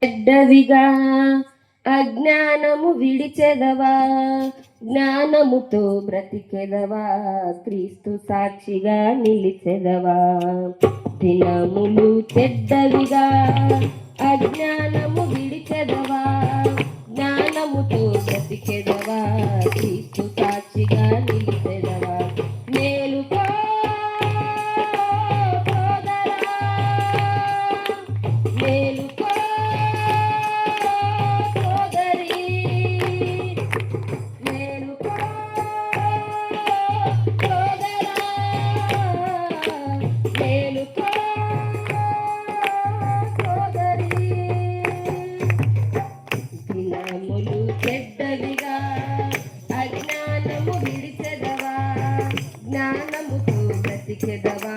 చెడ్డవిగా అజ్ఞానము విడిచెదవా, జ్ఞానముతో బ్రతికెదవా, క్రీస్తు సాక్షిగా నిలిచెదవా. దినములు చెడ్డవిగా అజ్ఞానము విడిచెదవా, జ్ఞానముతో బ్రతికెదవా, క్రీస్తు సాక్షిగా నిలిచెదవా. మేలుకో సోదరా, మేలుకో సోదరి, మేలుకో సోదరా, మేలుకో సోదరి. దినములు చెడ్డవిగా అజ్ఞానము విడిచెదవా, జ్ఞానముతో బ్రతికెదవా,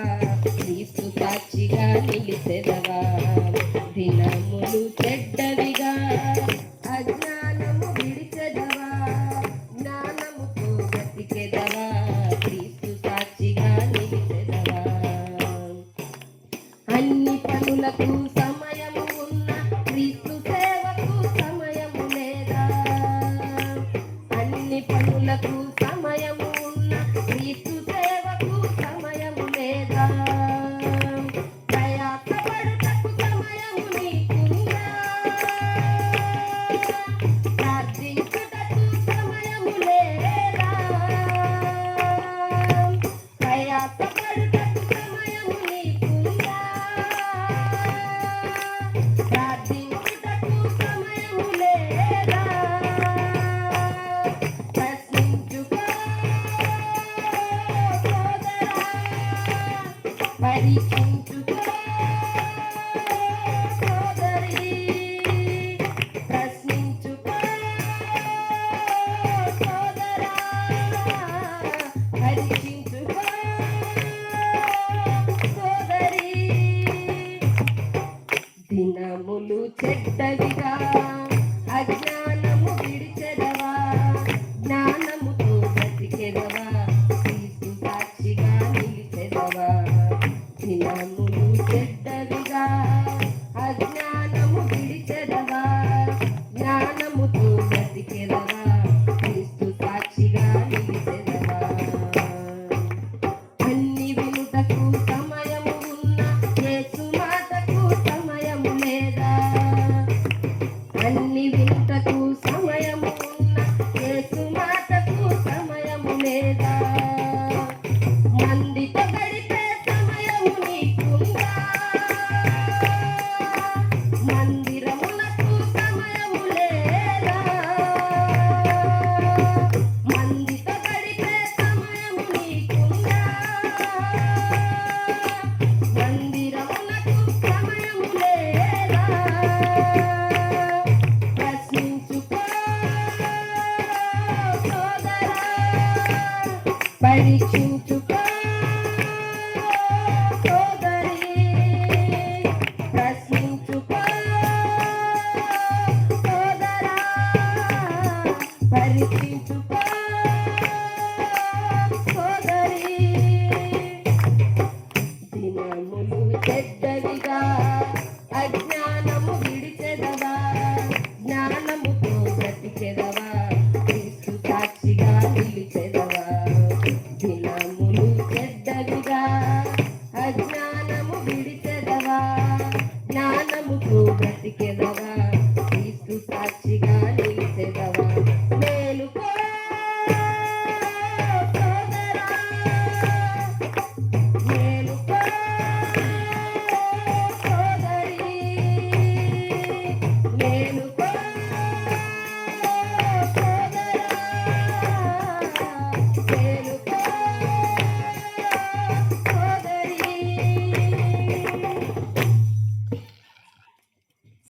క్రీస్తు సాక్షిగా నిలిచెదవా. దినములు చెడ్డవిగా అజ్ఞానము విడిచెదవా, జ్ఞానముతో బ్రతికెదవా, క్రీస్తు సాక్షిగా నిలిచెదవా. అన్ని పనులకు సమయము ఉన్న క్రీస్తు సేవకు సమయము లేదా, అన్ని పనులకు సమయము ఉన్న క్రీస్తు సేవకు సమయము లేదా. ప్రయాసపడుటకు సమయము నీకుందా, ప్రార్థించుటకు సమయము లేదా. ప్రయాసపడుటకు సమయము నీకుందా, ప్రార్థించుటకు సమయము లేదా. ప్రశ్నించుకో సోదరా, పరీక్షించుకో సోదరి, ప్రశ్నించుకో సోదరా, పరీక్షించుకో సోదరి. దినములు చెడ్డవిగా అజ్ఞానము విడిచెదవా, జ్ఞానముతో బ్రతికెదవా, క్రీస్తు సాక్షిగా నిలిచెదవా. దినములు చెడ్డవిగా అజ్ఞానము విడిచెదవా, జ్ఞానముతో బ్రతికెదవా, క్రీస్తు సాక్షిగా నిలిచెదవా. అన్ని వినుటకు సమయము ఉన్న యేసు మాటకు సమయము లేదా, అన్ని వినుటకు సమయము ఉన్న యేసు మాటకు సమయము లేదా. మందితో గడిపే సమయము నీకుందా, మందిరమునకు సమయము లేదా. మందితో గడిపే సమయము నీకుందా, మందిరమునకు సమయము లేదా. ప్రశ్నించుకో సోదరా, పరీక్షించుకో సోదరి, ప్రశ్నించుకో సోదరా, పరీక్షించుకో